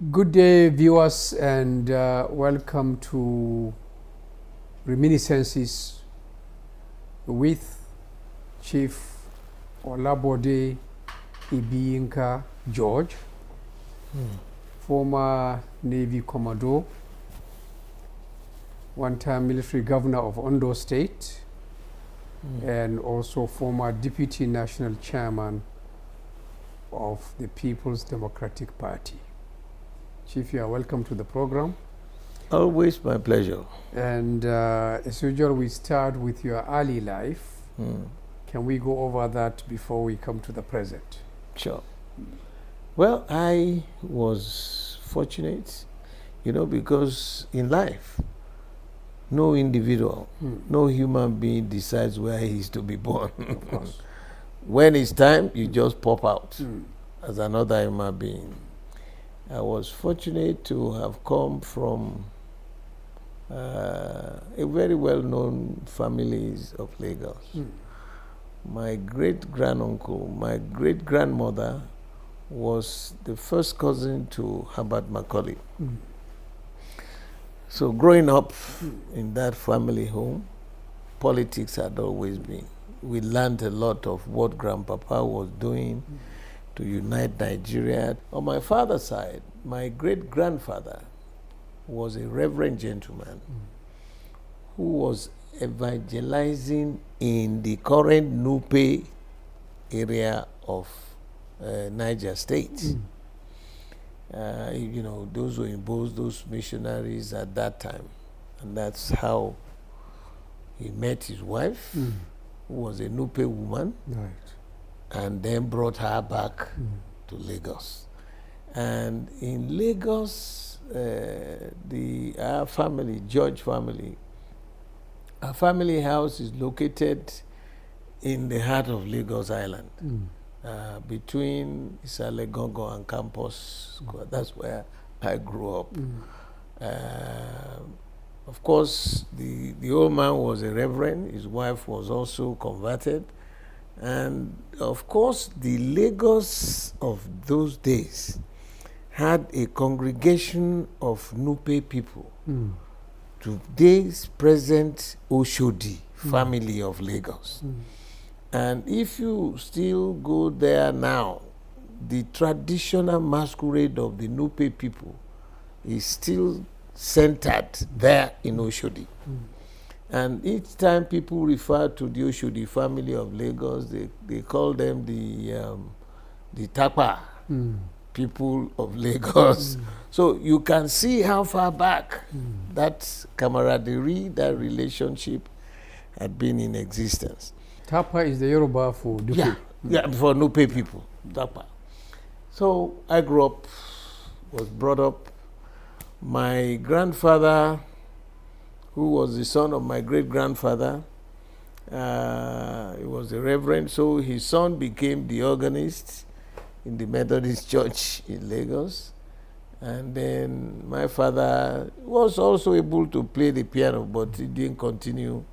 Good day, viewers, and welcome to Reminiscences with Chief Olabode Ibiyinka George, former Navy Commodore, one-time military governor of Ondo State, and also former Deputy National Chairman of the People's Democratic Party. Chief, you are welcome to the program. Always my pleasure. And as usual, we start with your early life. Can we go over that before we come to the present? Sure. Well, I was fortunate, because in life, no individual, no human being decides where he is to be born. Of course. When it's time, you just pop out as another human being. I was fortunate to have come from a very well-known families of Lagos. My great-granduncle, my great-grandmother was the first cousin to Herbert Macaulay. So growing up in that family home, politics had always been. We learned a lot of what Grandpapa was doing to unite Nigeria. On my father's side, my great-grandfather was a reverend gentleman who was evangelizing in the current Nupe area of Niger State. Those were imposed, those missionaries at that time. And that's how he met his wife, who was a Nupe woman. Right. And then brought her back to Lagos. And in Lagos, our family, George family, our family house is located in the heart of Lagos Island, between Isalegongo and Campus. That's where I grew up. Of course, the old man was a reverend. His wife was also converted. And of course, the Lagos of those days had a congregation of Nupe people. Today's present Oshodi family of Lagos. And if you still go there now, the traditional masquerade of the Nupe people is still centered there in Oshodi. And each time people refer to the Oshodi family of Lagos, they call them the Tapa people of Lagos. So you can see how far back that camaraderie, that relationship had been in existence. Tapa is the Yoruba for Dupe. Yeah, for Nupe people, Tapa. So I grew up, was brought up. My grandfather, who was the son of my great-grandfather, he was a reverend, so his son became the organist in the Methodist Church in Lagos. And then my father was also able to play the piano, but he didn't continue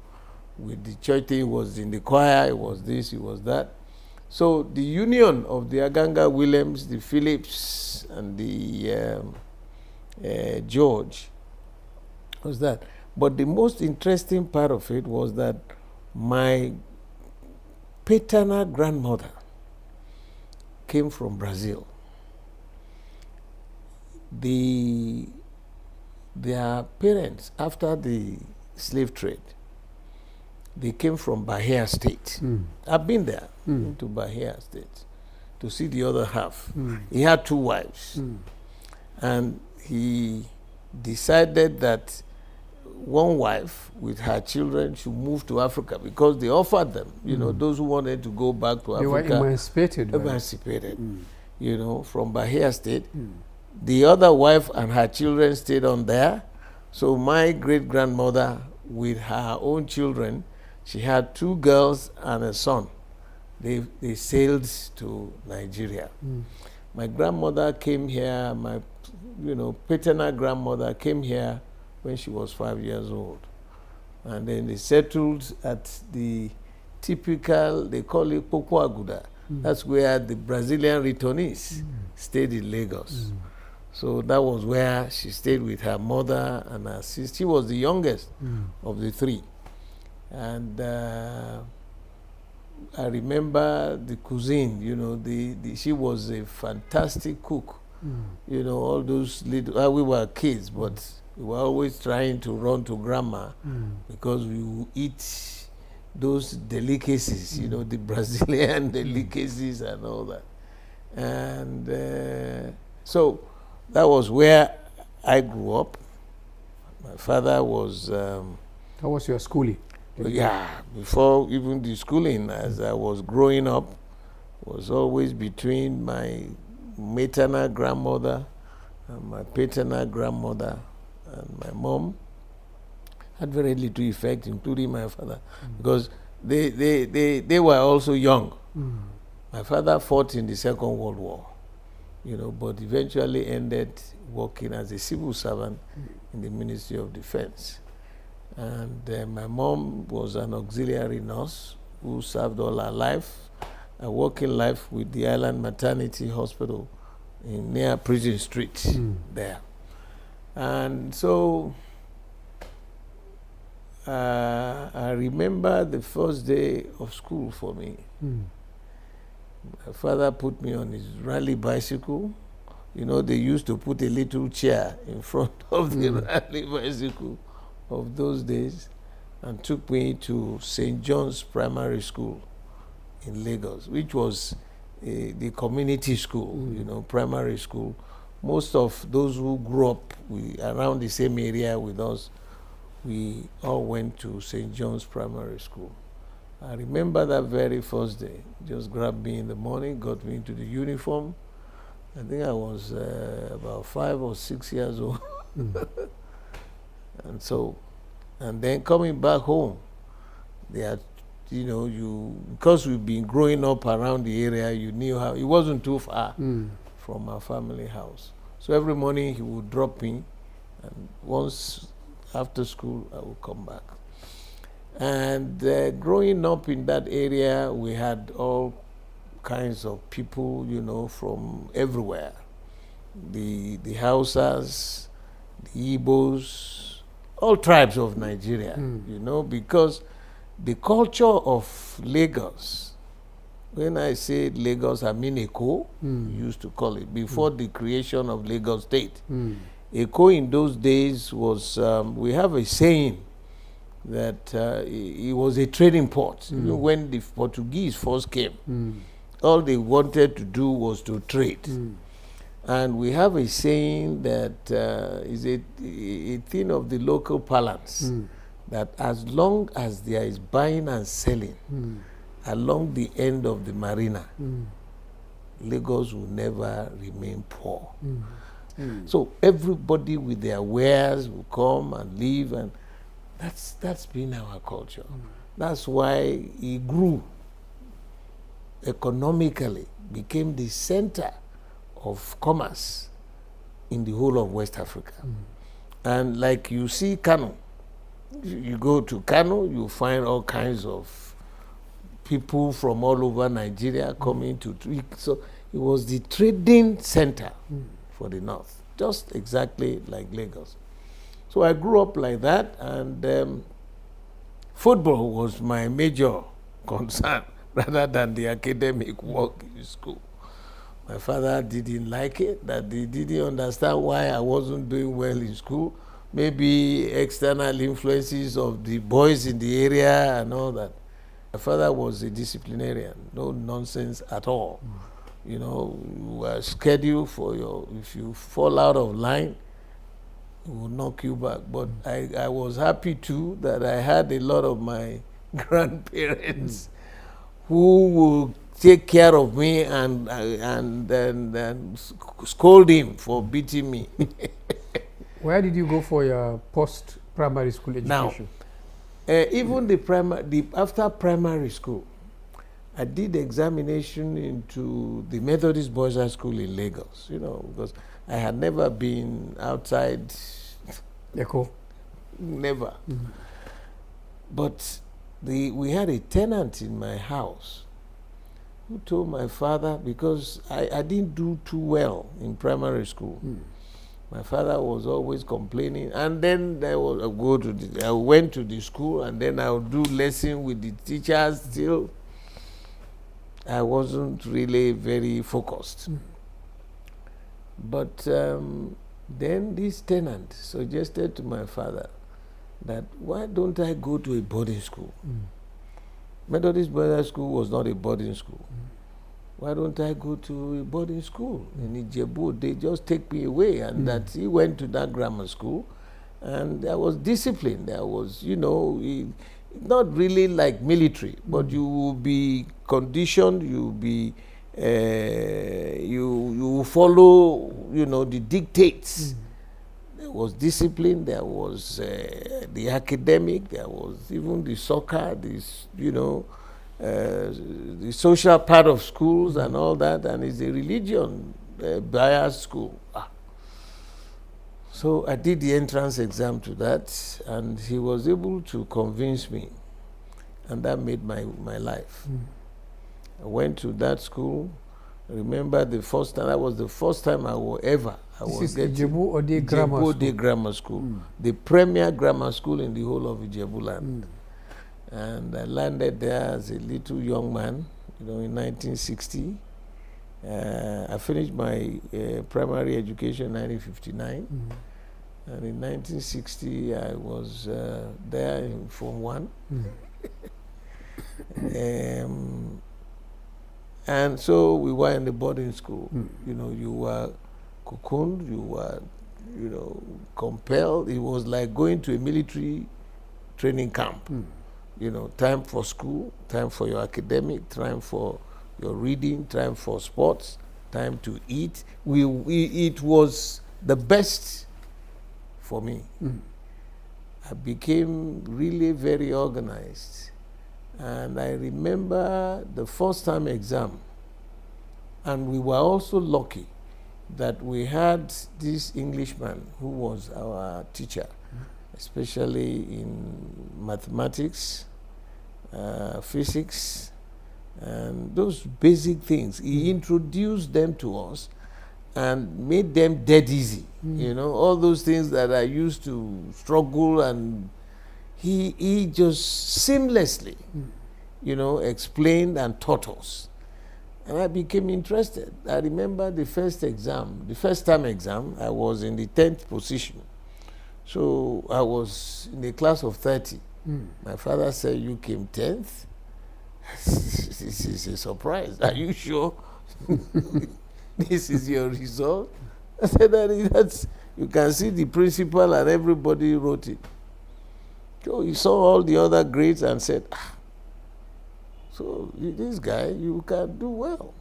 with the church. He was in the choir, he was this, he was that. So the union of the Aganga Williams, the Phillips, and the George was that. But the most interesting part of it was that my paternal grandmother came from Brazil. Their parents, after the slave trade, they came from Bahia State. I've been there, to Bahia State, to see the other half. He had 2 wives. And he decided that one wife with her children should move to Africa because they offered them, those who wanted to go back to Africa. They were emancipated. From Bahia State. The other wife and her children stayed on there. So my great-grandmother, with her own children, she had 2 girls and a son. They sailed to Nigeria. My grandmother came here, my paternal grandmother came here when she was 5 years old. And then they settled at the typical, they call it Poco Aguda. That's where the Brazilian returnees stayed in Lagos. So that was where she stayed with her mother and her sister. She was the youngest of the three. And I remember the cuisine, she was a fantastic cook. All those little, we were kids, but we were always trying to run to grandma because we would eat those delicacies, the Brazilian delicacies and all that. And so that was where I grew up. My father was... How was your schooling? Before even the schooling, as I was growing up, was always between my maternal grandmother and my paternal grandmother, and my mom had very little effect, including my father, because they were also young. My father fought in the Second World War, but eventually ended working as a civil servant in the Ministry of Defense. And my mom was an auxiliary nurse who served all her life, a working life with the Island Maternity Hospital near Prison Street there. And so I remember the first day of school for me. My father put me on his rally bicycle. They used to put a little chair in front of the rally bicycle of those days, and took me to St. John's Primary School in Lagos, which was the community school, primary school. Most of those who grew up around the same area with us, we all went to St. John's Primary School. I remember that very first day. Just grabbed me in the morning, got me into the uniform. I think I was about 5 or 6 years old. And then coming back home, they had, because we've been growing up around the area, you knew how, it wasn't too far from our family house. So every morning he would drop me, and once after school, I would come back. And growing up in that area, we had all kinds of people, from everywhere. The Hausas, the Igbos, all tribes of Nigeria, because the culture of Lagos, when I say Lagos, I mean Eko, used to call it, before the creation of Lagos State. Eko in those days was, we have a saying that it was a trading port. When the Portuguese first came, all they wanted to do was to trade. And we have a saying that is a thing of the local parlance, that as long as there is buying and selling along the end of the marina, Lagos will never remain poor. So everybody with their wares will come and live, and that's been our culture. That's why it grew economically, became the center of commerce in the whole of West Africa. And like you see Kano, you go to Kano, you find all kinds of people from all over Nigeria coming to, so it was the trading center for the North, just exactly like Lagos. So I grew up like that, and football was my major concern rather than the academic work in school. My father didn't like it, that he didn't understand why I wasn't doing well in school. Maybe external influences of the boys in the area and all that. My father was a disciplinarian, no nonsense at all. You were scheduled for if you fall out of line, he will knock you back. But I was happy too that I had a lot of my grandparents who would take care of me and scold him for beating me. Where did you go for your post-primary school education? Now, even after primary school, I did examination into the Methodist Boys High School in Lagos, because I had never been outside. Eko? Never. But we had a tenant in my house who told my father, because I didn't do too well in primary school, My father was always complaining, and then I went to the school, and then I would do lesson with the teachers. Still, I wasn't really very focused. But then this tenant suggested to my father that why don't I go to a boarding school? Methodist Boarding School was not a boarding school. Why don't I go to a boarding school in Ijebu? They just take me away. And that he went to that grammar school, and there was discipline. There was, not really like military, but you will be conditioned, you will be, you follow, the dictates. There was discipline, there was the academic, there was even the soccer, the social part of schools and all that, and it's a religion biased school. So I did the entrance exam to that, and he was able to convince me, and that made my life. I went to that school. I remember the first time, that was the first time I was Ijebu Grammar School, the premier grammar school in the whole of Ijebu land. And I landed there as a little young man, in 1960. I finished my primary education in 1959. And in 1960, I was there in Form 1. And so we were in the boarding school. You were cocooned, you were, compelled. It was like going to a military training camp. Time for school, time for your academic, time for your reading, time for sports, time to eat. It was the best for me. I became really very organized. And I remember the first time exam, and we were also lucky that we had this Englishman who was our teacher, especially in mathematics, physics, and those basic things. He introduced them to us and made them dead easy. All those things that I used to struggle, and he just seamlessly, explained and taught us. And I became interested. I remember the first time exam, I was in the 10th position. So I was in a class of 30. My father said, "You came 10th? This is a surprise. Are you sure this is your result?" I said, "That's, you can see the principal and everybody wrote it." So he saw all the other grades and said, "So this guy, you can do well."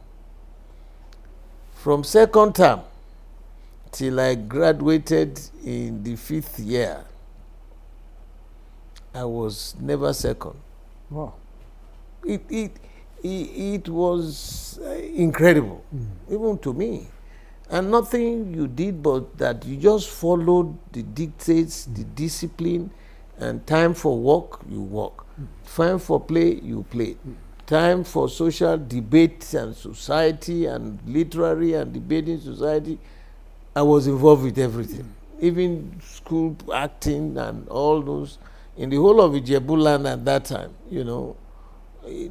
From second term till I graduated in the 5th year, I was never second. Wow. It was incredible, even to me. And nothing you did but that you just followed the dictates, the discipline, and time for work, you work. Time for play, you play. Time for social debate and society and literary and debating society, I was involved with everything. Even school acting and all those, in the whole of Ijebu land at that time,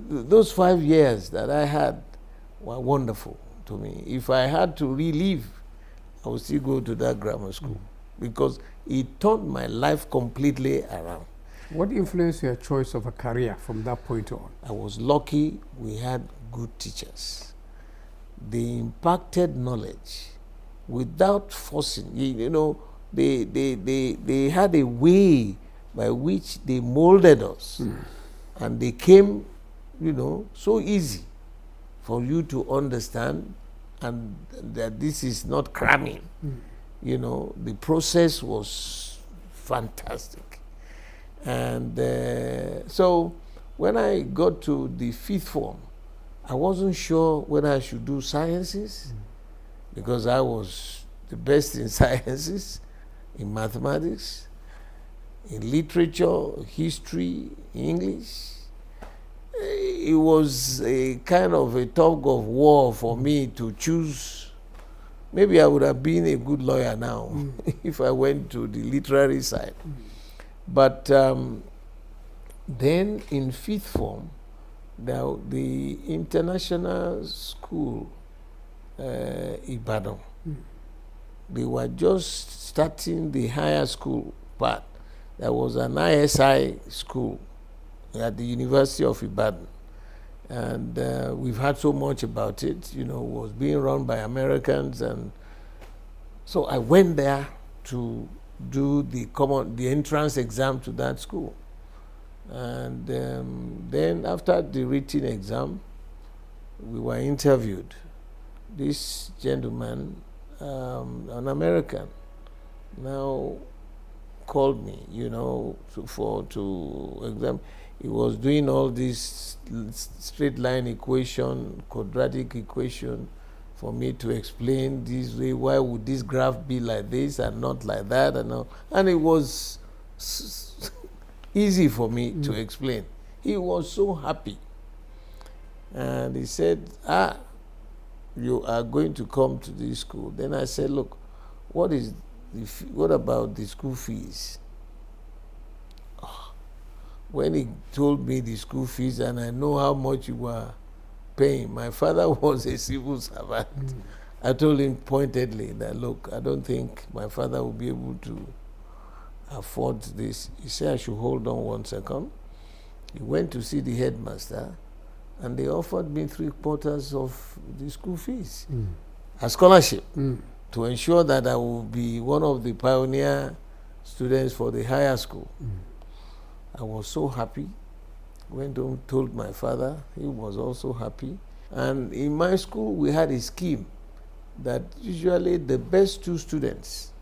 those 5 years that I had were wonderful to me. If I had to relive, I would still go to that grammar school because it turned my life completely around. What influenced your choice of a career from that point on? I was lucky we had good teachers. They impacted knowledge without forcing. They had a way by which they molded us. And they came, so easy for you to understand, and that this is not cramming. The process was fantastic. And so when I got to the 5th form, I wasn't sure whether I should do sciences because I was the best in sciences, in mathematics, in literature, history, English. It was a kind of a tug of war for me to choose maybe I would have been a good lawyer now if I went to the literary side. But then in fifth form, the international school, Ibadan, they were just starting the higher school part. There was an ISI school at the University of Ibadan. And we've heard so much about it, it was being run by Americans. And so I went there to do the entrance exam to that school. And then after the written exam, we were interviewed. This gentleman, an American, now called me, to exam. He was doing all this straight line equation, quadratic equation, for me to explain this way. Why would this graph be like this and not like that? And it was easy for me to explain. He was so happy. And he said, you are going to come to this school. Then I said, look, what about the school fees? When he told me the school fees, and I know how much you were paying, my father was a civil servant. I told him pointedly that, look, I don't think my father will be able to afford this. He said I should hold on 1 second. He went to see the headmaster, and they offered me 3/4 of the school fees, a scholarship, to ensure that I will be one of the pioneer students for the higher school. I was so happy. Went home, told my father. He was also happy. And in my school, we had a scheme that usually the best 2 students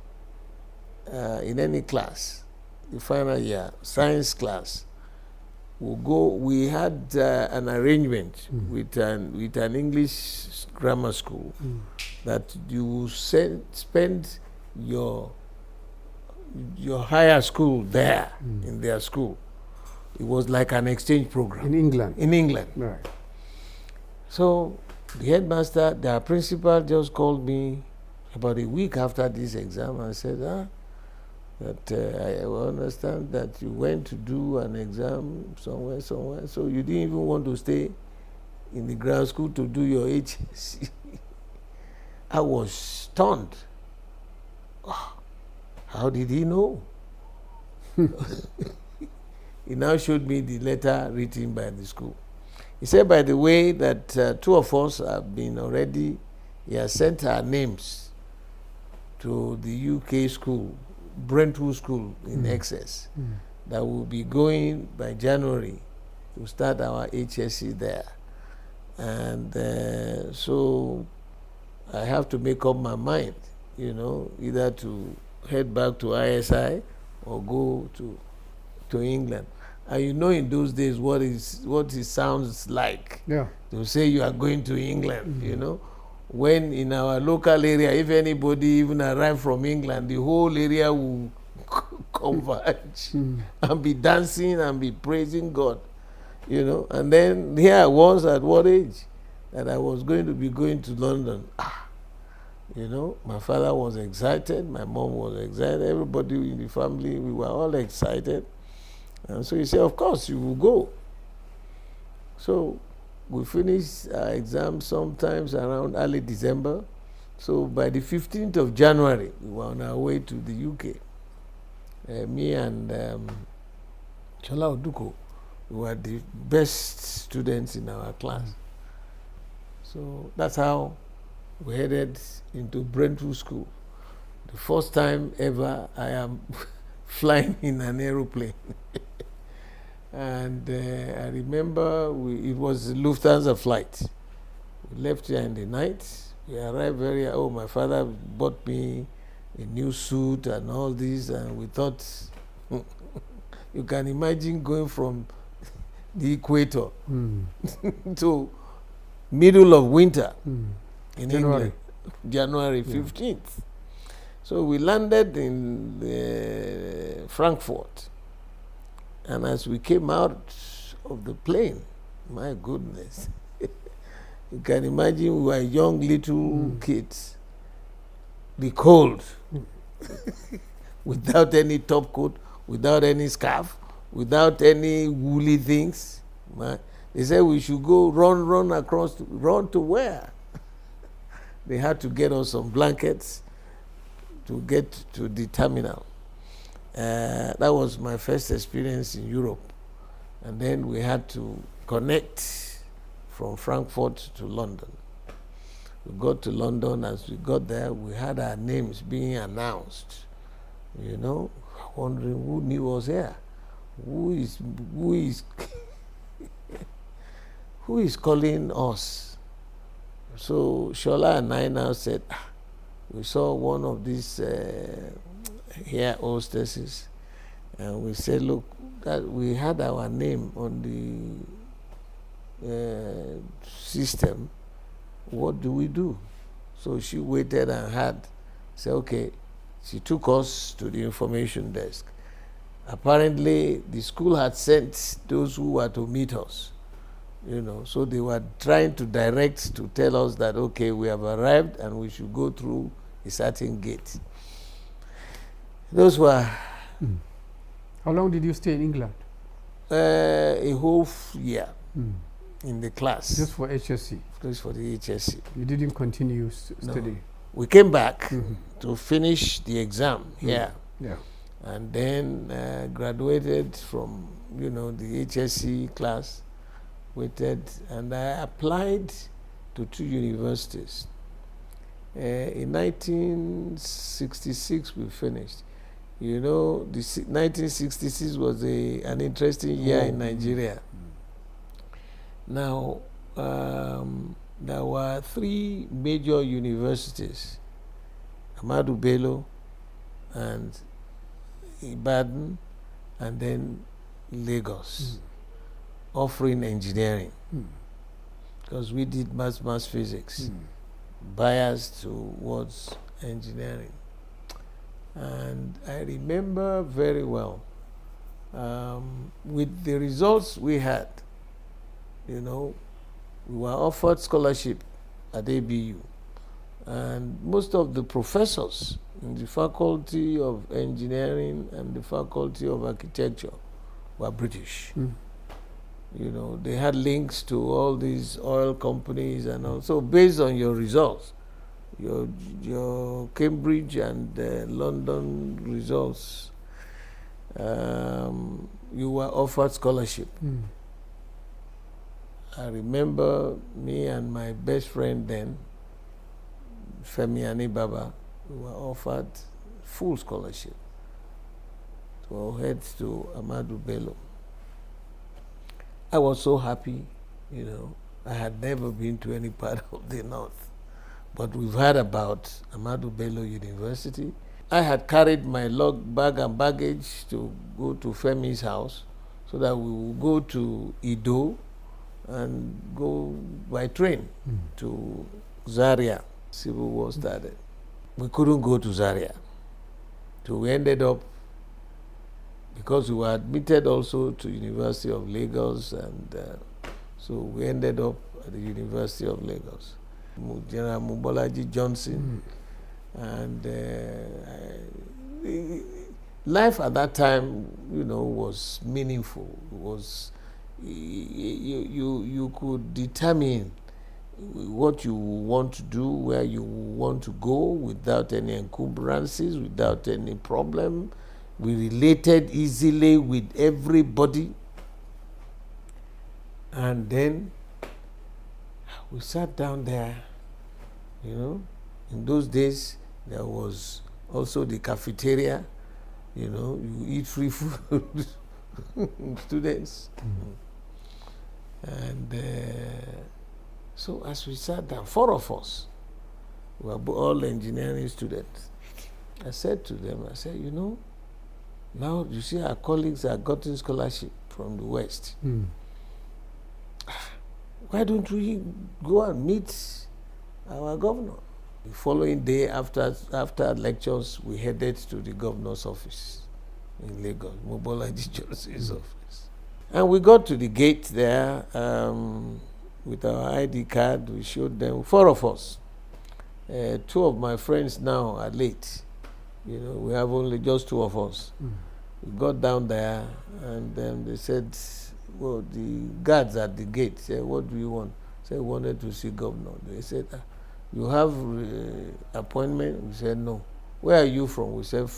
in any class, the final year, science class, will go. We had an arrangement with an English grammar school that you will spend your higher school there in their school. It was like an exchange program. In England? In England. Right. So the headmaster, their principal, just called me about a week after this exam and said, that I understand that you went to do an exam somewhere, so you didn't even want to stay in the grammar school to do your HSC. I was stunned. How did he know? He now showed me the letter written by the school. He said, by the way, that 2 of us have been already, he has sent our names to the UK school, Brentwood School in Excess, that will be going by January to start our HSC there. And so I have to make up my mind, either to head back to ISI or go to England. And in those days what it sounds like. Yeah. To say you are going to England, when in our local area, if anybody even arrive from England, the whole area will converge and be dancing and be praising God, And then here I was at what age? That I was going to be going to London. My father was excited, my mom was excited, everybody in the family, we were all excited. And so he said, of course, you will go. So we finished our exam sometimes around early December. So by the 15th of January, we were on our way to the UK. Me and Chola Oduko, we were the best students in our class. So that's how we headed into Brentwood School. The first time ever I am flying in an aeroplane. And I remember it was a Lufthansa flight. We left here in the night. We arrived my father bought me a new suit and all this, and we thought, you can imagine going from the equator to middle of winter in England, January 15th. So we landed in Frankfurt. And as we came out of the plane, my goodness, you can imagine we were young little kids. the cold without any top coat, without any scarf, without any woolly things. They said we should go run across, run to where? They had to get us some blankets to get to the terminal. That was my first experience in Europe. And then we had to connect from Frankfurt to London. We got to London. As we got there, we had our names being announced. You know, wondering who knew us here. Who is who is calling us? So Shola and I now said, we saw one of these hair hostesses, and we said, look, that we had our name on the system. What do we do? So she waited and had, said, okay. She took us to the information desk. Apparently, the school had sent those who were to meet us, you know, so they were trying to direct to tell us that, okay, we have arrived and we should go through a certain gate. Those were... How long did you stay in England? A whole year in the class. Just for HSC? Just for the HSC. You didn't continue studying? We came back to finish the exam here. Yeah. And then graduated from, you know, the HSC class, waited, and I applied to 2 universities. In 1966, we finished. You know, 1966 was an interesting year in Nigeria. Now, there were 3 major universities, Ahmadu Bello and Ibadan, and then Lagos, offering engineering, because we did maths physics, biased towards engineering. And I remember very well, with the results we had, you know, we were offered scholarship at ABU, and most of the professors in the faculty of engineering and the faculty of architecture were British. You know, they had links to all these oil companies, and also based on your results, your Cambridge and London results, you were offered scholarship. I remember me and my best friend then, Femi Anibaba, we were offered full scholarship to head to Ahmadu Bello. I was so happy, you know. I had never been to any part of the north, but we've heard about Ahmadu Bello University. I had carried my bag and baggage to go to Femi's house so that we would go to Ido and go by train to Zaria. Civil War started. We couldn't go to Zaria. So we ended up, because we were admitted also to University of Lagos, and so we ended up at the University of Lagos. General Mubolaji Johnson, and life at that time, you know, was meaningful. It was you could determine what you want to do, where you want to go, without any encumbrances, without any problem. We related easily with everybody. And then we sat down there, you know. In those days, there was also the cafeteria, you know, you eat free food, students. And so as we sat down, 4 of us, we were all engineering students. I said to them, I said, you know, now you see our colleagues are getting scholarship from the West. Why don't we go and meet our governor? The following day, after lectures, we headed to the governor's office in Lagos, Mobolaji Johnson's office. And we got to the gate there with our ID card. We showed them, 4 of us. Two of my friends now are late. You know, we have only just two of us. We got down there, and then they said, well, the guards at the gate said, what do you want? I said, we wanted to see governor. They said, you have appointment? We said, no. Where are you from? We said,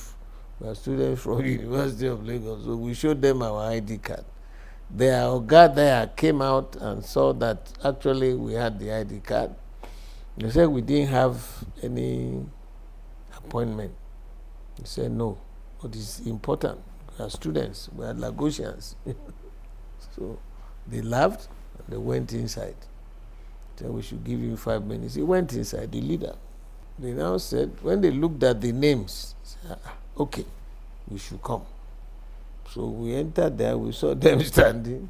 we are students from University of Lagos. So we showed them our ID card. Their guard there came out and saw that actually we had the ID card. They said we didn't have any appointment. He said, no, but it's important. We are students, we are Lagosians. So they laughed and they went inside. Said we should give him 5 minutes. He went inside, the leader. They now said, when they looked at the names, said, okay, we should come. So we entered there, we saw them standing.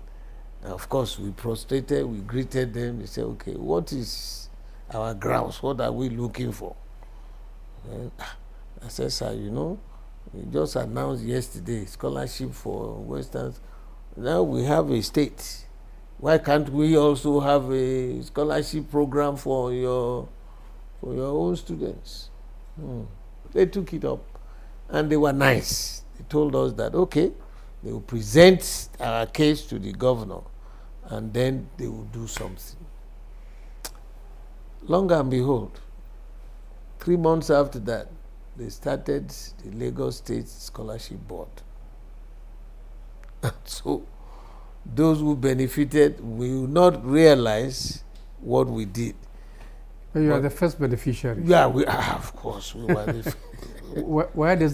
And of course, we prostrated, we greeted them. They said, okay, what is our grounds? What are we looking for? And I said, sir, you know, we just announced yesterday scholarship for Westerns. Now we have a state. Why can't we also have a scholarship program for your own students? They took it up, and they were nice. They told us that, okay, they will present our case to the governor, and then they will do something. Long and behold, 3 months after that, they started the Lagos State Scholarship Board. So those who benefited will not realize what we did. But you are the first beneficiary. Yeah, of course, we were the Where did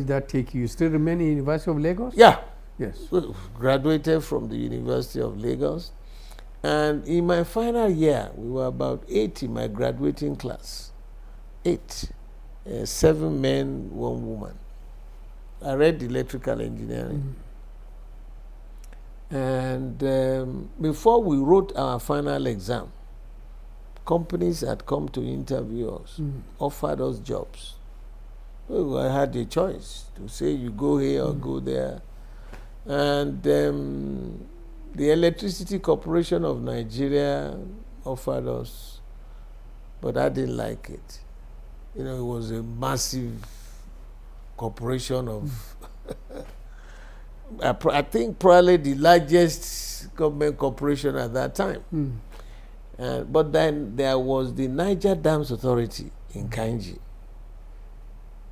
that take you? You still remain in University of Lagos? Yeah. Yes. We graduated from the University of Lagos. And in my final year, we were about 8 in my graduating class. 8. 7 men, 1 woman. I read electrical engineering. And before we wrote our final exam, companies had come to interview us, offered us jobs. So I had a choice to say you go here or go there. And the Electricity Corporation of Nigeria offered us, but I didn't like it. You know, it was a massive corporation of, I think probably the largest government corporation at that time. But then there was the Niger Dams Authority in Kainji,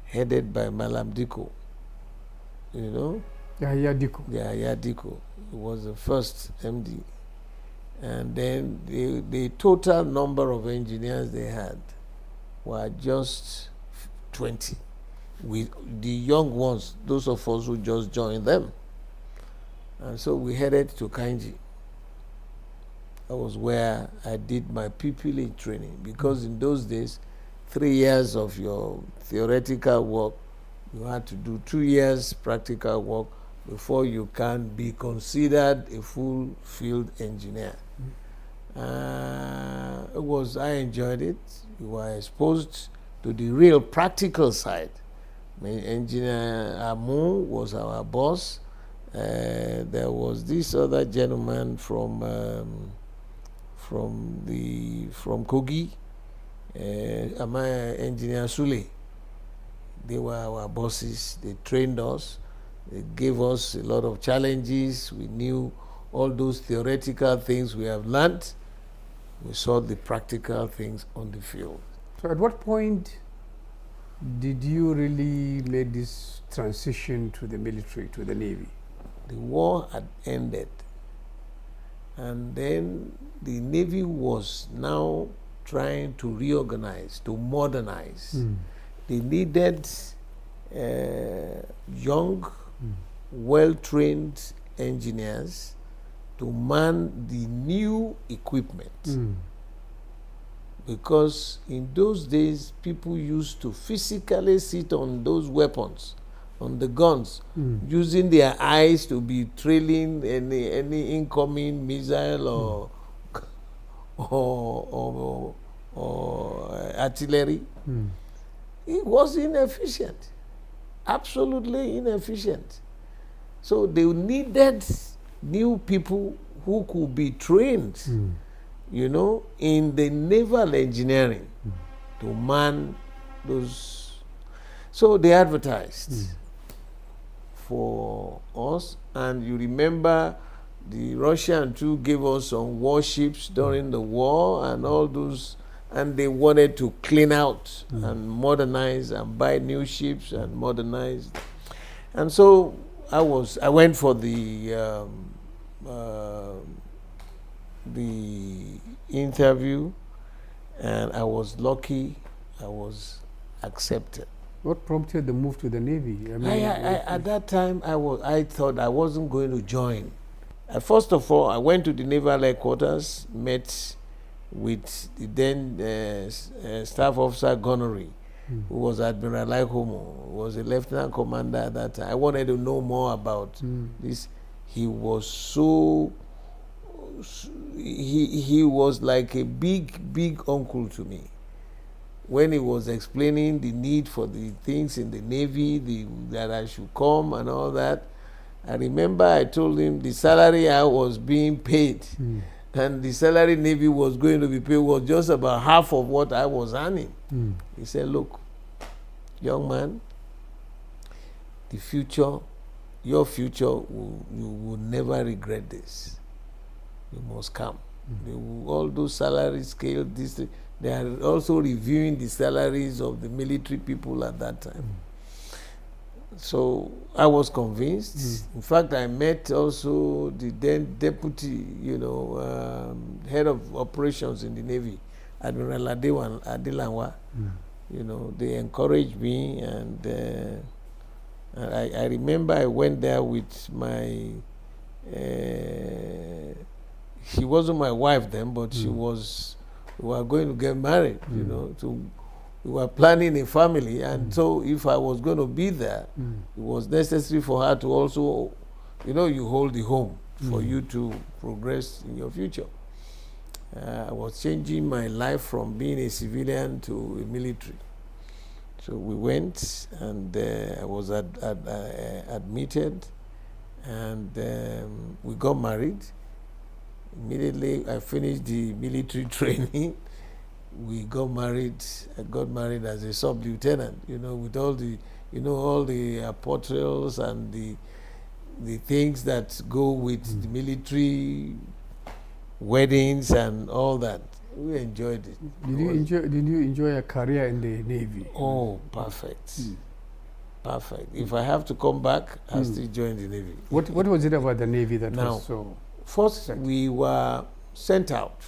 headed by Malam Diko, you know. Yahya Diko. Yahya Diko was the first MD. And then the total number of engineers they had were just 20. With the young ones, those of us who just joined them. And so we headed to Kainji. That was where I did my PPL training, because in those days, 3 years of your theoretical work, you had to do 2 years practical work before you can be considered a full field engineer. I enjoyed it. We were exposed to the real practical side. Engineer Amu was our boss. There was this other gentleman from Kogi, Engineer Sule. They were our bosses. They trained us. They gave us a lot of challenges. We knew all those theoretical things we have learned. We saw the practical things on the field. So at what point did you really make this transition to the military, to the Navy? The war had ended. And then the Navy was now trying to reorganize, to modernize. They needed young, well-trained engineers to man the new equipment. Because in those days, people used to physically sit on those weapons, on the guns, using their eyes to be trailing any incoming missile or artillery. It was inefficient, absolutely inefficient. So they needed new people who could be trained, you know, in the naval engineering to man those. So they advertised for us, and you remember the Russian too gave us some warships during the war and all those, and they wanted to clean out and modernize and buy new ships and modernize. And so I went for the interview, and I was lucky. I was accepted. What prompted the move to the Navy? I mean, At that time, I thought I wasn't going to join. First of all, I went to the naval headquarters, met with the then staff officer Gunnery, who was Admiral Laikomo, who was a lieutenant commander at that time. I wanted to know more about this. He was so, he was like a big uncle to me. When he was explaining the need for the things in the Navy, that I should come and all that, I remember I told him the salary I was being paid and the salary Navy was going to be paid was just about half of what I was earning. He said, look, young man, the future, your future, you will never regret this. You must come. All those salary scales, they are also reviewing the salaries of the military people at that time. So I was convinced. In fact, I met also the then deputy, head of operations in the Navy, Admiral Adelanwa. They encouraged me, and I remember I went there with my. She wasn't my wife then, but she was. We were going to get married, we were planning a family, and so if I was going to be there, it was necessary for her to also, you hold the home for you to progress in your future. I was changing my life from being a civilian to a military. So we went, and I was admitted, and we got married. Immediately I finished the military training. We got married. I got married as a sub-lieutenant, with all the, all the portrayals and the things that go with the military weddings and all that. We enjoyed it. Did you enjoy a career in the Navy? Oh, perfect. Perfect. If I have to come back, I'll still join the Navy. What was it about the Navy that was so? First, we were sent out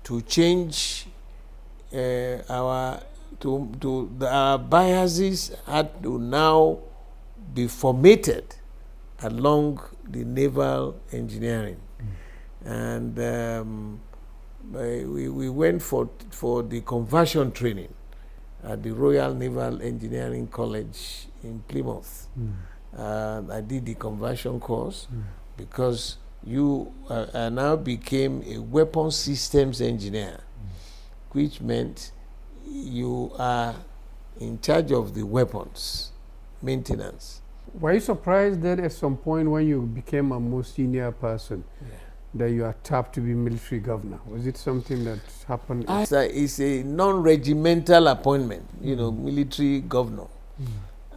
to change our biases had to now be formatted along the naval engineering, and we went for the conversion training at the Royal Naval Engineering College in Plymouth. I did the conversion course because you now became a weapon systems engineer, which meant you are in charge of the weapons maintenance. Were you surprised that at some point when you became a more senior person that you are tapped to be military governor? Was it something that happened? It's a non-regimental appointment, military governor.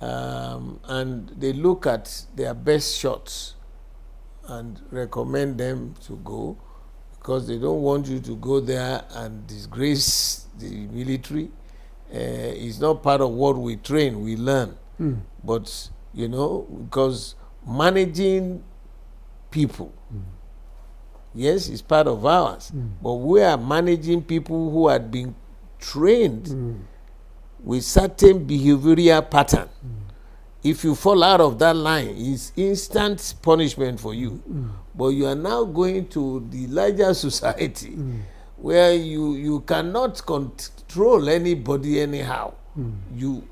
And they look at their best shots and recommend them to go, because they don't want you to go there and disgrace the military. It's not part of what we train, we learn. But, because managing people, yes, it's part of ours, but we are managing people who had been trained with certain behavioral pattern. If you fall out of that line, it's instant punishment for you. But you are now going to the larger society where you cannot control anybody anyhow. You,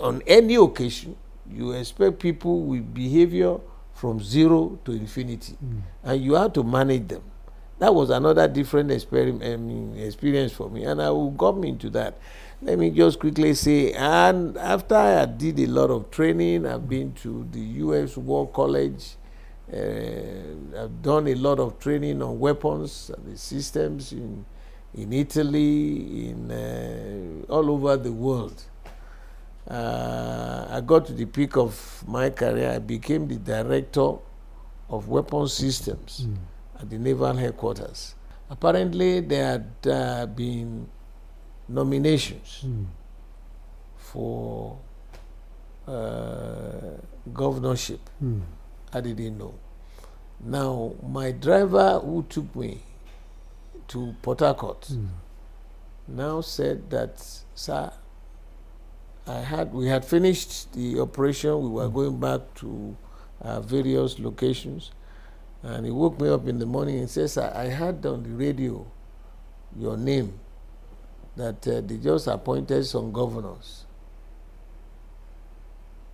on any occasion, you expect people with behavior from 0 to infinity, and you have to manage them. That was another different experience for me, and I will come into that. Let me just quickly say, and after I did a lot of training, I've been to the U.S. War College. I've done a lot of training on weapons, the systems in in Italy, in all over the world. I got to the peak of my career. I became the director of weapons systems at the naval headquarters. Apparently, there had been nominations for governorship. I didn't know. Now, my driver who took me to Port Harcourt now said that, sir, we had finished the operation. We were going back to various locations. And he woke me up in the morning and says, I heard on the radio your name, that they just appointed some governors.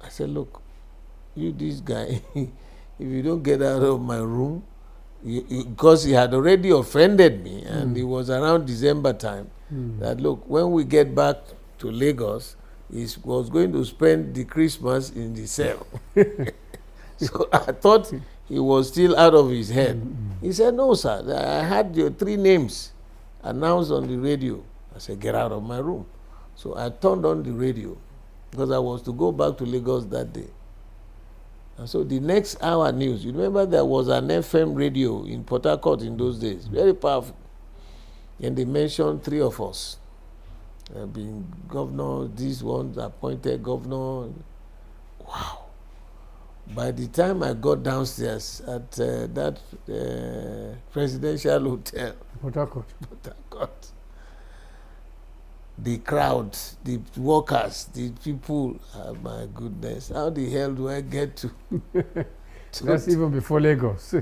I said, look, you this guy, if you don't get out of my room, because he had already offended me, and it was around December time, that look, when we get back to Lagos, he was going to spend the Christmas in the cell. So I thought he was still out of his head. He said, no, sir, I had your 3 names announced on the radio. I said, get out of my room. So I turned on the radio because I was to go back to Lagos that day. And so the next hour news, you remember there was an FM radio in Port Harcourt in those days, very powerful. And they mentioned 3 of us being governor, this one appointed governor. Wow. By the time I got downstairs at that presidential hotel, Port Harcourt, the crowd, the workers, the people, my goodness, how the hell do I get to? That's even before Lagos.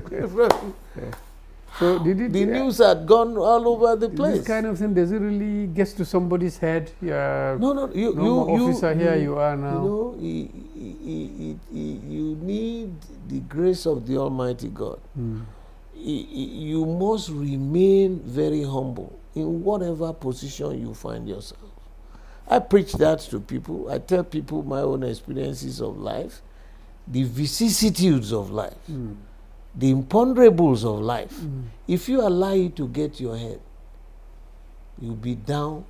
So did it, the news had gone all over the place. This kind of thing, does it really get to somebody's head? Yeah. No, you officer, here you are now. You know, you need the grace of the Almighty God. You must remain very humble in whatever position you find yourself. I preach that to people. I tell people my own experiences of life, the vicissitudes of life, the imponderables of life. If you allow it to get your head, you'll be down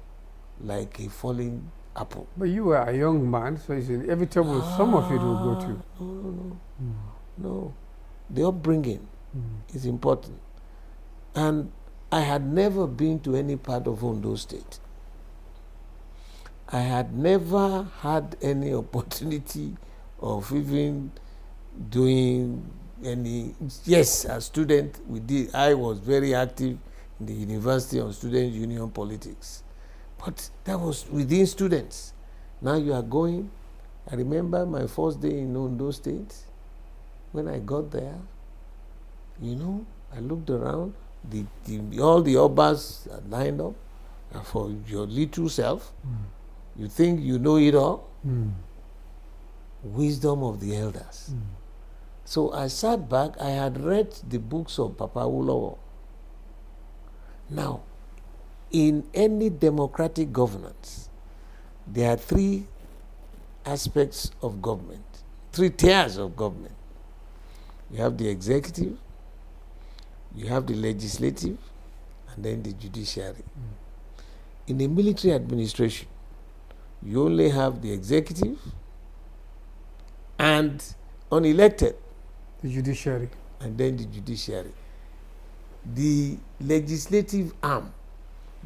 like a falling apple. But you were a young man, so it's inevitable some of it will go to. No. The upbringing is important. And I had never been to any part of Ondo State. I had never had any opportunity of even doing any. Yes, as a student, I was very active in the University of Student Union politics. But that was within students. Now you are going. I remember my first day in Ondo State. When I got there, I looked around. All the obas are lined up. And for your little self, you think you know it all. Wisdom of the elders. So I sat back. I had read the books of Papa Awolowo. Now, in any democratic governance, there are 3 aspects of government, 3 tiers of government. You have the executive, you have the legislative, and then the judiciary. In a military administration, you only have the executive and unelected. The judiciary. And then the judiciary. The legislative arm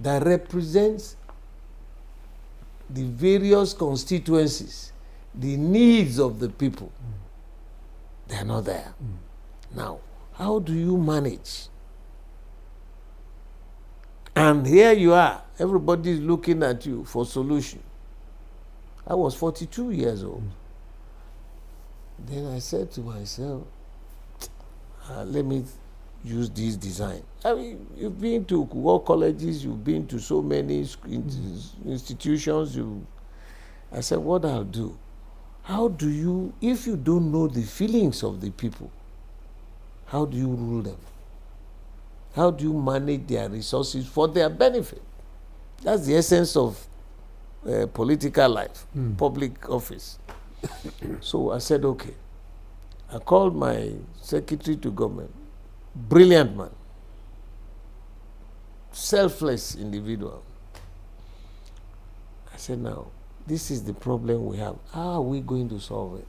that represents the various constituencies, the needs of the people, they are not there. Now, how do you manage? And here you are, everybody is looking at you for solution. I was 42 years old. Then I said to myself, let me use this design. I mean, you've been to war colleges, you've been to so many institutions. I said, what I'll do, how do you, if you don't know the feelings of the people, how do you rule them? How do you manage their resources for their benefit? That's the essence of political life, public office. So I said, okay. I called my secretary to government, brilliant man, selfless individual. I said, now, this is the problem we have. How are we going to solve it?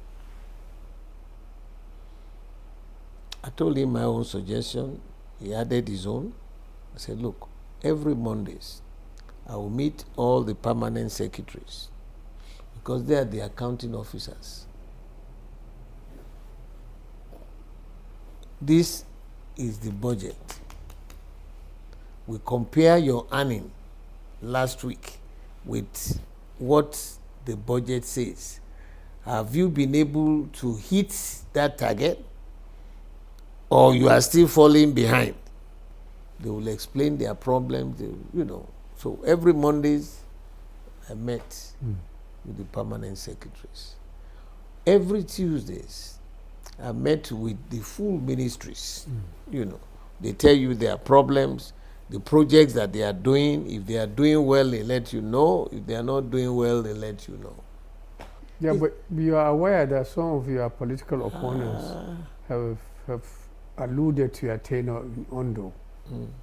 I told him my own suggestion. He added his own. I said, look, every Mondays, I will meet all the permanent secretaries because they are the accounting officers. This is the budget. We compare your earning last week with what the budget says. Have you been able to hit that target, or you are still falling behind? They will explain their problems, So every Mondays, I met with the permanent secretaries. Every Tuesdays, I met with the full ministries. They tell you their problems, the projects that they are doing. If they are doing well, they let you know. If they are not doing well, they let you know. Yeah, but you are aware that some of your political opponents have alluded to your tenure in Ondo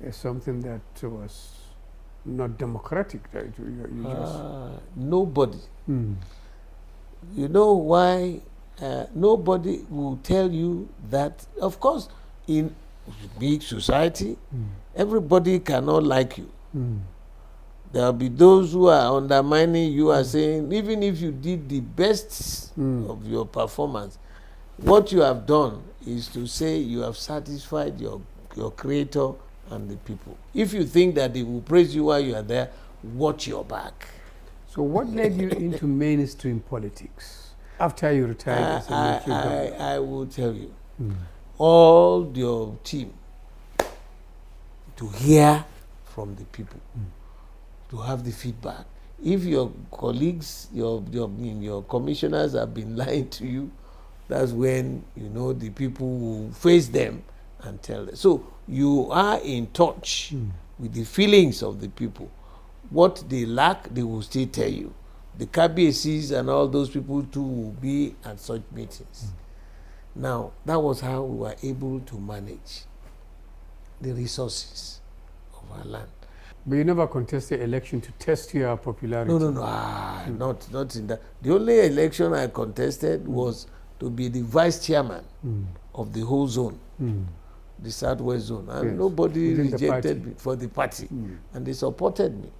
as something that was not democratic, right? Nobody. You know why? Nobody will tell you that. Of course, in big society, everybody cannot like you. There will be those who are undermining you, are saying, even if you did the best of your performance, what you have done is to say you have satisfied your creator and the people. If you think that they will praise you while you are there, watch your back. So what led you into mainstream politics after you retired as a military governor? I will tell you, all your team, to hear from the people, to have the feedback. If your colleagues, your commissioners have been lying to you, that's when the people will face them and tell them. So you are in touch with the feelings of the people. What they lack, they will still tell you. The KBCs and all those people too will be at such meetings. Now, that was how we were able to manage the resources of our land. But you never contested election to test your popularity? No. Not in that. The only election I contested was to be the vice chairman of the whole zone, the Southwest zone. And nobody rejected me for the party. And they supported me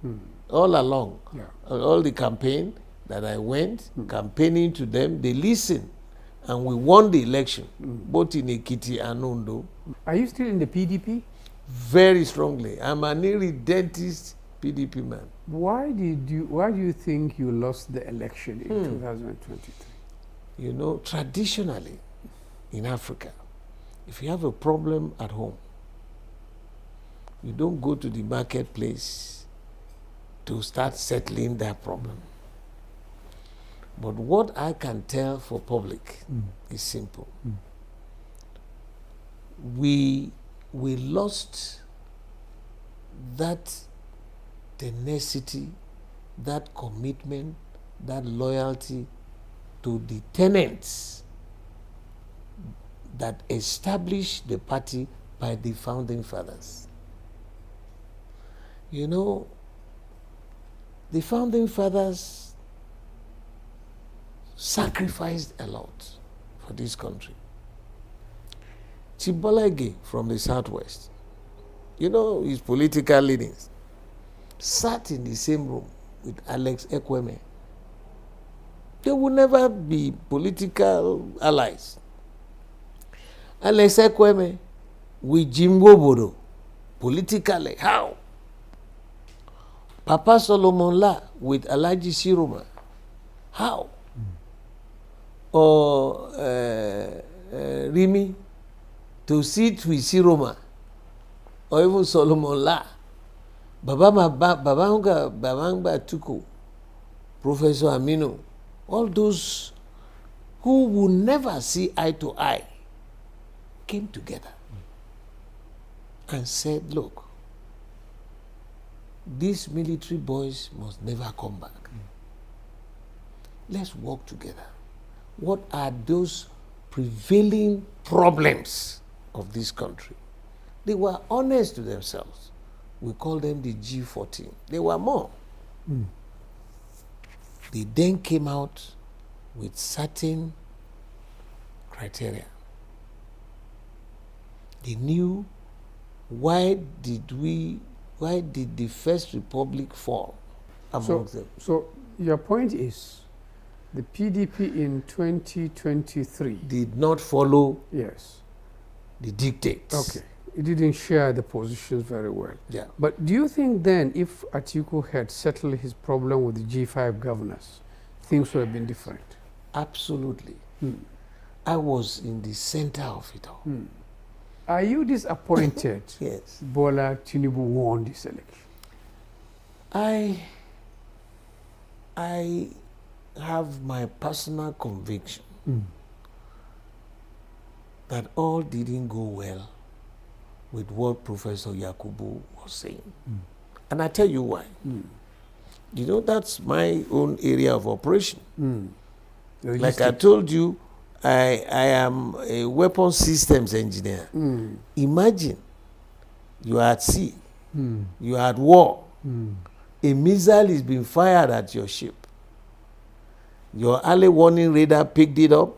all along. Yeah. All the campaign that I went, campaigning to them, they listened. And we won the election, both in Ekiti and Ondo. Are you still in the PDP? Very strongly. I'm an irredentist PDP man. Why do you think you lost the election in 2023? Traditionally in Africa, if you have a problem at home, you don't go to the marketplace to start settling that problem. But what I can tell for public is simple. We lost that tenacity, that commitment, that loyalty to the tenets that established the party by the founding fathers. The founding fathers sacrificed a lot for this country. Chibolege from the Southwest, his political leadings, sat in the same room with Alex Ekweme. They will never be political allies. Alex Ekweme with Jim Wobodo, politically, how? Papa Solomon La with Alhaji Siroma, how? Or Rimi to sit with Siroma, or even Solomon La, Babangba Tuku, Professor Aminu, all those who will never see eye to eye came together and said, look, these military boys must never come back. Let's work together. What are those prevailing problems of this country? They were honest to themselves. We call them the G14. There were more. Mm. They then came out with certain criteria. They knew why did the First Republic fall amongst them. So your point is the PDP in 2023 Did not follow yes. the dictates. Okay. It didn't share the positions very well. Yeah. But do you think then if Atiku had settled his problem with the G5 governors, things would have been different? Absolutely. Hmm. I was in the center of it all. Hmm. Are you disappointed Yes. Bola Tinubu won this election? I have my personal conviction Mm. that all didn't go well with what Professor Yakubu was saying. Mm. And I tell you why. Mm. You know, that's my own area of operation. Mm. Like I told you, I am a weapon systems engineer. Mm. Imagine you are at sea, Mm. you are at war, Mm. a missile is being fired at your ship. Your early warning radar picked it up,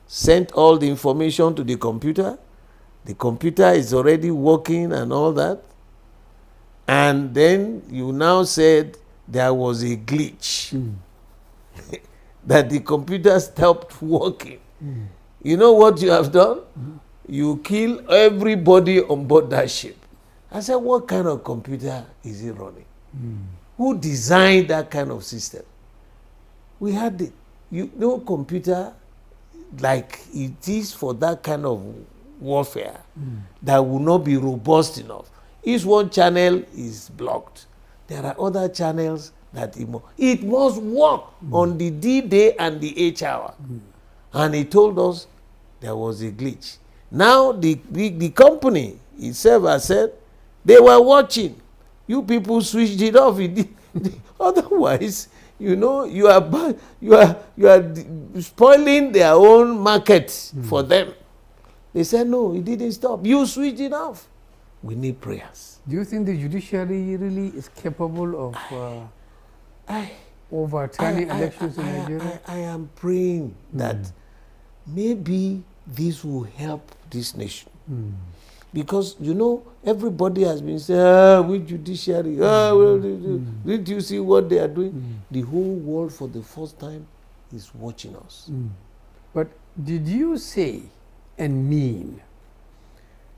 sent all the information to the computer. The computer is already working and all that. And then you now said there was a glitch, that the computer stopped working. You know what you have done? You kill everybody on board that ship. I said, what kind of computer is it running? Who designed that kind of system? We had it. You know, computer like it is for that kind of warfare that will not be robust enough. If one channel is blocked, there are other channels that it must work on the D-Day and the H hour. And he told us there was a glitch. Now the company itself has said they were watching. You people switched it off. Otherwise, you know, you are spoiling their own market for them. They said, no, it didn't stop. You switched it off. We need prayers. Do you think the judiciary really is capable of overturning elections in Nigeria? I am praying that maybe this will help this nation. Because, you know, everybody has been saying, we judiciary, didn't you see what they are doing? The whole world for the first time is watching us. But did you say and mean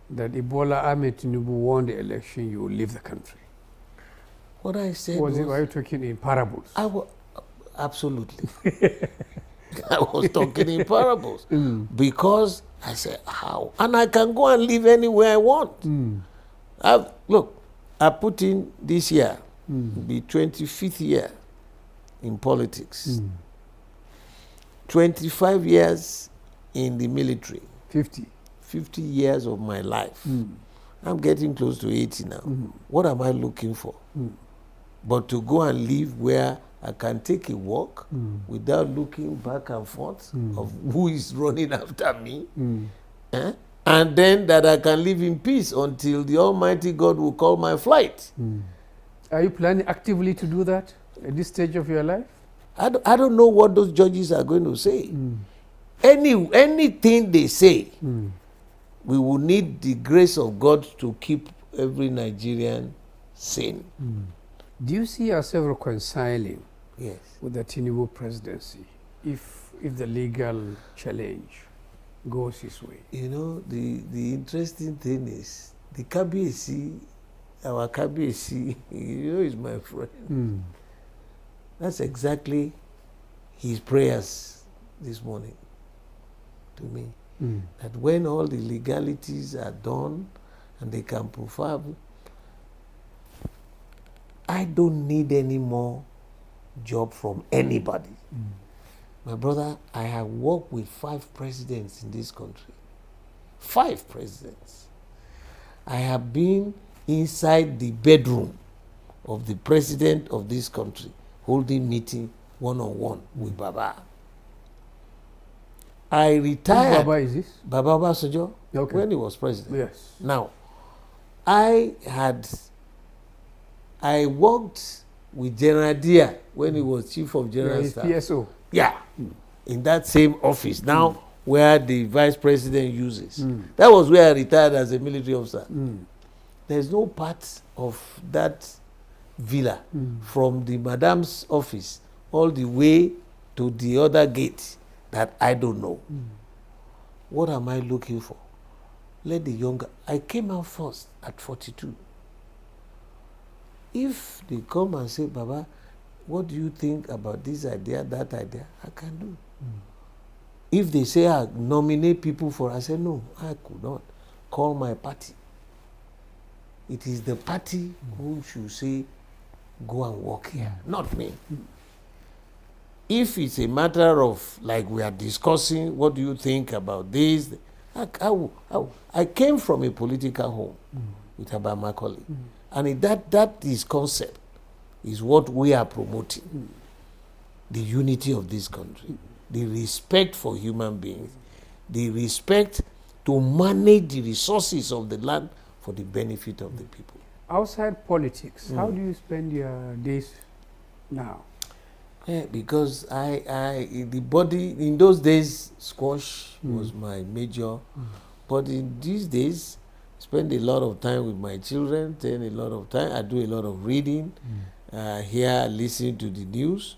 that if Bola Ahmed Tinubu won the election, you will leave the country? What I said were you talking in parables? Absolutely. I was talking in parables. Because I said, how? And I can go and live anywhere I want. Look, I put in this year, the 25th year in politics. 25 years in the military. 50 years of my life. I'm getting close to 80 now. What am I looking for? But to go and live where I can take a walk without looking back and forth of who is running after me. And then that I can live in peace until the Almighty God will call my flight. Are you planning actively to do that at this stage of your life? I don't know what those judges are going to say. Anything they say, we will need the grace of God to keep every Nigerian sane. Do you see yourself reconciling Yes. with the Tinubu presidency if the legal challenge goes his way? You know, the interesting thing is the Kabir, our Kabir, you know, is my friend. That's exactly his prayers this morning to me. That when all the legalities are done and they can provide, I don't need any more job from anybody. My brother, I have worked with 5 presidents in this country. 5 presidents. I have been inside the bedroom of the president of this country, holding meeting one-on-one with Baba. I retired. Who Baba is this? Baba Obasanjo, Okay. when he was president. Yes. Now, I had I worked with General Dia when he was Chief of General Staff. PSO. Yeah, in that same office now where the Vice President uses. That was where I retired as a military officer. There's no part of that villa from the Madam's office all the way to the other gate that I don't know. What am I looking for? Let the younger... I came out first at 42. If they come and say, Baba, what do you think about this idea, that idea? I can do. If they say I nominate people for, I say, no, I could not. Call my party. It is the party who should say, go and work here, not me. If it's a matter of, like we are discussing, what do you think about this? I came from a political home with Abba Macaulay. And that is concept, is what we are promoting. The unity of this country, the respect for human beings, the respect to manage the resources of the land for the benefit of the people. Outside politics, how do you spend your days now? Yeah, because the body, in those days, squash was my major. But in these days, spend a lot of time with my children, spend a lot of time. I do a lot of reading, here, listening to the news.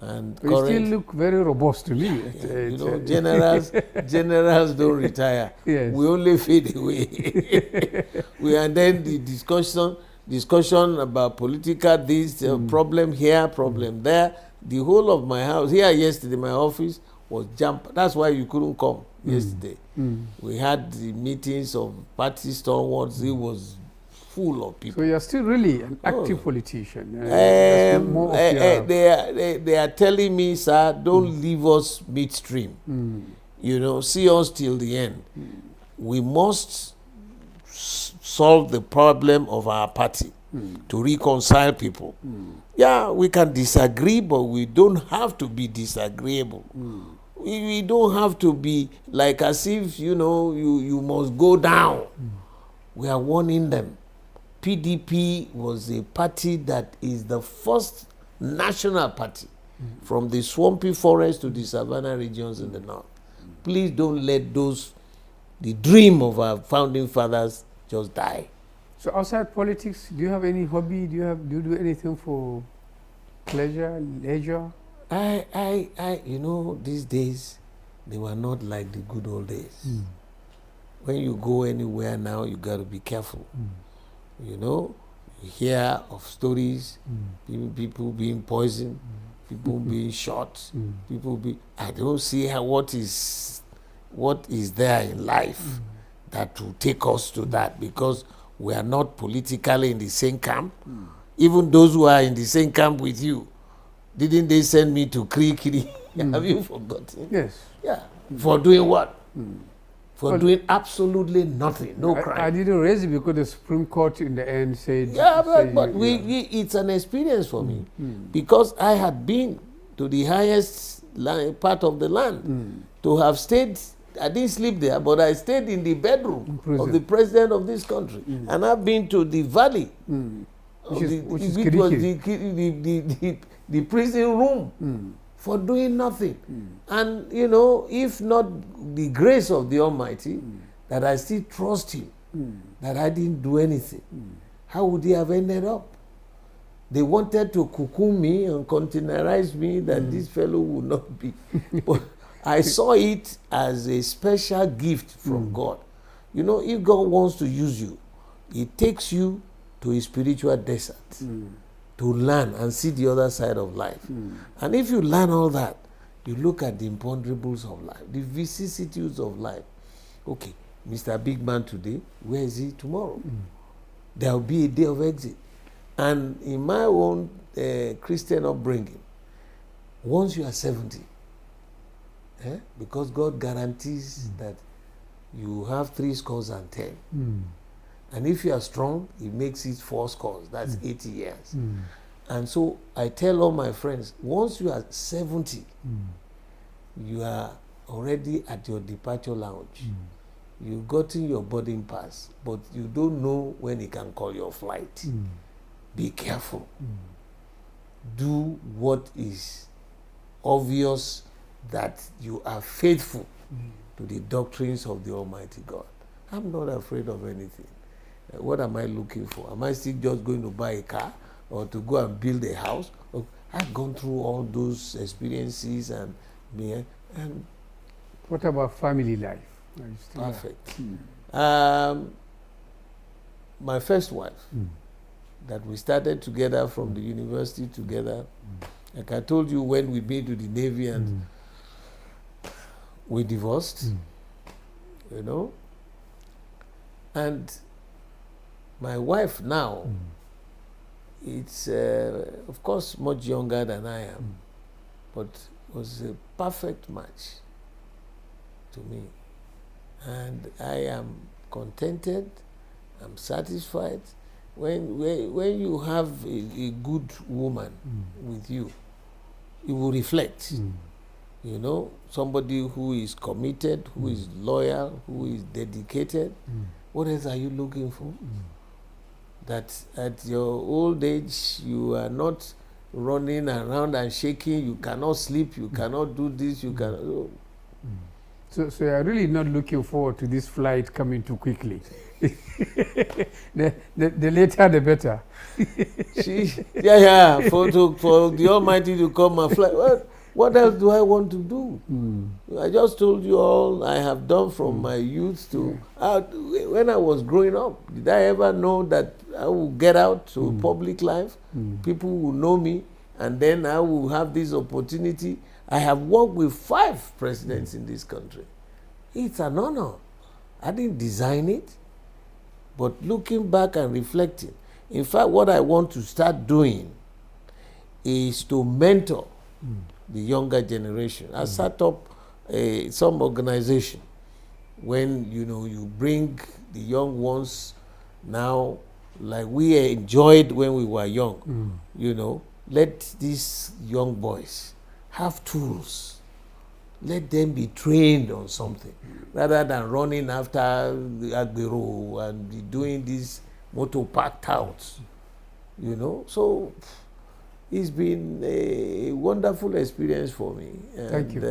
And you still look very robust to me. You know, generals don't retire. Yes. We only fade away. And then the discussion about political this, problem here, problem there. The whole of my house, here yesterday, my office was jammed. That's why you couldn't come yesterday. We had the meetings of party stalwarts. It was full of people. So you're still really an active politician. They are telling me, sir, don't leave us midstream. You know, see us till the end. We must solve the problem of our party to reconcile people. Yeah, we can disagree, but we don't have to be disagreeable. We don't have to be like as if, you know, you must go down. We are warning them. PDP was a party that is the first national party from the swampy forest to the savannah regions in the north. Please don't let the dream of our founding fathers just die. So outside politics, do you have any hobby? Do you do anything for pleasure, leisure? You know, these days, they were not like the good old days. When you go anywhere now, you got to be careful. You know, you hear of stories, people being poisoned, people being shot, I don't see what is there in life that will take us to that, because we are not politically in the same camp. Even those who are in the same camp with you, didn't they send me to Kiri? Have you forgotten? Yes. Yeah. For doing what? For doing absolutely nothing, no crime. I didn't raise it because the Supreme Court in the end said... Yeah, but it's an experience for me. Because I had been to the highest part of the land. To have stayed, I didn't sleep there, but I stayed in the bedroom of the president of this country. And I've been to the valley. Which was the prison room. For doing nothing. And, you know, if not the grace of the Almighty, that I still trust Him, that I didn't do anything, how would He have ended up? They wanted to cocoon me and containerize me that this fellow would not be. But I saw it as a special gift from God. You know, if God wants to use you, He takes you to a spiritual desert. To learn and see the other side of life. And if you learn all that, you look at the imponderables of life, the vicissitudes of life. Okay, Mr. Big Man today, where is he tomorrow? There will be a day of exit. And in my own Christian upbringing, once you are 70, because God guarantees that you have 3 scores and 10. And if you are strong, He makes it 4 scores. That's 80 years. And so I tell all my friends, once you are 70, you are already at your departure lounge. You've gotten your boarding pass, but you don't know when He can call your flight. be careful. Do what is obvious, that you are faithful to the doctrines of the Almighty God. I'm not afraid of anything. What am I looking for? Am I still just going to buy a car or to go and build a house? I've gone through all those experiences and what about family life? Are you still perfect. My first wife, that we started together from the university together. Like I told you, when we been to the Navy and we divorced, you know. And my wife now, it's of course much younger than I am, but was a perfect match to me. And I am contented, I'm satisfied. When you have a good woman with you, you will reflect. You know, somebody who is committed, who is loyal, who is dedicated. What else are you looking for? That at your old age, you are not running around and shaking, you cannot sleep, you cannot do this, you cannot. So you're really not looking forward to this flight coming too quickly. the later the better. For the Almighty to come and fly. What else do I want to do? I just told you all I have done from my youth to when I was growing up. Did I ever know that I will get out to public life? People will know me, and then I will have this opportunity. I have worked with 5 presidents in this country. It's an honor. I didn't design it, but looking back and reflecting. In fact, what I want to start doing is to mentor the younger generation. I set up some organization when you bring the young ones now, like we enjoyed when we were young. Let these young boys have tools. Let them be trained on something rather than running after the Agbero and be doing these motor packed outs. So it's been a wonderful experience for me. And, thank you.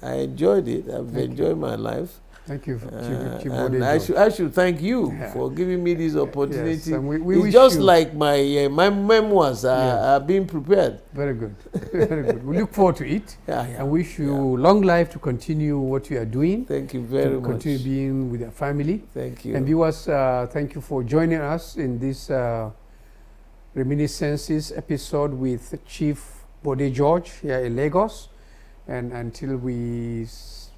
I enjoyed it. I've enjoyed my life. Thank you. And I should thank you for giving me this opportunity. Yes, and we it's wish just you like my memoirs are being prepared. Very good. Very good. We look forward to it and wish you long life to continue what you are doing. Thank you very much. Continue being with your family. Thank you. And viewers, thank you for joining us in this Reminiscences episode with Chief Bode George here in Lagos. And until we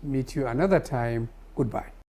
meet you another time, goodbye.